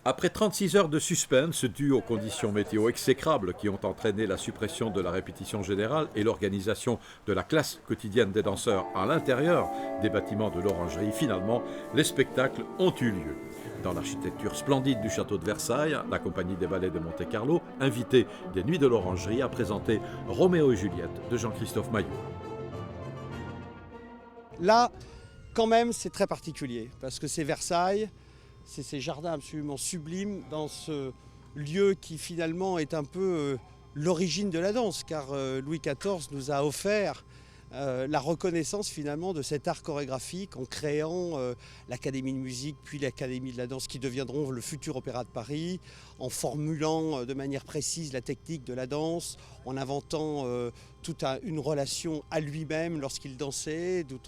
Après 36 heures de suspense dû aux conditions météo exécrables qui ont entraîné la suppression de la répétition générale et l'organisation de la classe quotidienne des danseurs à l'intérieur des bâtiments de l'Orangerie, finalement, les spectacles ont eu lieu. Dans l'architecture splendide du château de Versailles, la compagnie des ballets de Monte-Carlo, invitée des Nuits de l'Orangerie, a présenté Roméo et Juliette de Jean-Christophe Maillot. Là, quand même, c'est très particulier parce que c'est Versailles. C'est ces jardins absolument sublimes dans ce lieu qui finalement est un peu l'origine de la danse, car Louis XIV nous a offert la reconnaissance finalement de cet art chorégraphique en créant l'Académie de musique puis l'Académie de la danse qui deviendront le futur Opéra de Paris, en formulant de manière précise la technique de la danse, en inventant toute une relation à lui-même lorsqu'il dansait, d'où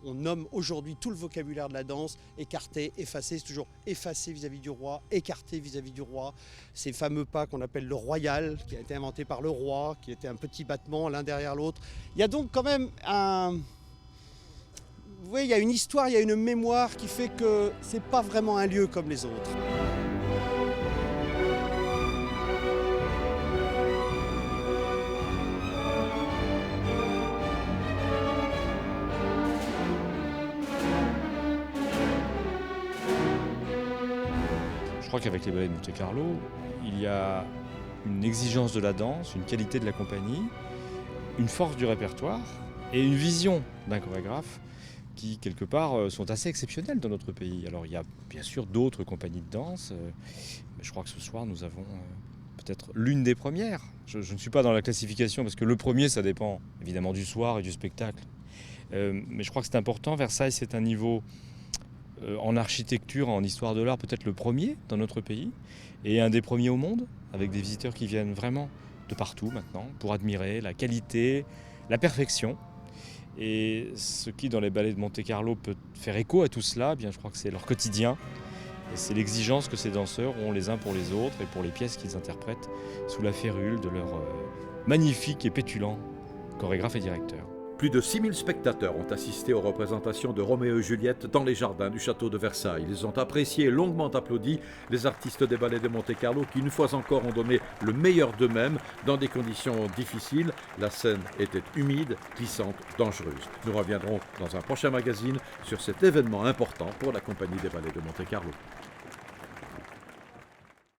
on nomme aujourd'hui tout le vocabulaire de la danse, écarté, effacé, c'est toujours effacé vis-à-vis du roi, écarté vis-à-vis du roi. Ces fameux pas qu'on appelle le royal, qui a été inventé par le roi, qui était un petit battement l'un derrière l'autre. Il y a donc quand même il y a une histoire, il y a une mémoire qui fait que c'est pas vraiment un lieu comme les autres. Je crois qu'avec les ballets de Monte-Carlo, il y a une exigence de la danse, une qualité de la compagnie, une force du répertoire et une vision d'un chorégraphe qui, quelque part, sont assez exceptionnelles dans notre pays. Alors, il y a bien sûr d'autres compagnies de danse, mais je crois que ce soir, nous avons peut-être l'une des premières. Je ne suis pas dans la classification parce que le premier, ça dépend évidemment du soir et du spectacle. Mais je crois que c'est important. Versailles, c'est un niveau en architecture, en histoire de l'art, peut-être le premier dans notre pays, et un des premiers au monde, avec des visiteurs qui viennent vraiment de partout maintenant, pour admirer la qualité, la perfection. Et ce qui, dans les ballets de Monte-Carlo, peut faire écho à tout cela, eh bien, je crois que c'est leur quotidien, et c'est l'exigence que ces danseurs ont les uns pour les autres, et pour les pièces qu'ils interprètent, sous la férule de leur magnifique et pétulant chorégraphe et directeur. Plus de 6000 spectateurs ont assisté aux représentations de Roméo et Juliette dans les jardins du château de Versailles. Ils ont apprécié et longuement applaudi les artistes des ballets de Monte-Carlo qui, une fois encore, ont donné le meilleur d'eux-mêmes dans des conditions difficiles. La scène était humide, glissante, dangereuse. Nous reviendrons dans un prochain magazine sur cet événement important pour la compagnie des ballets de Monte-Carlo.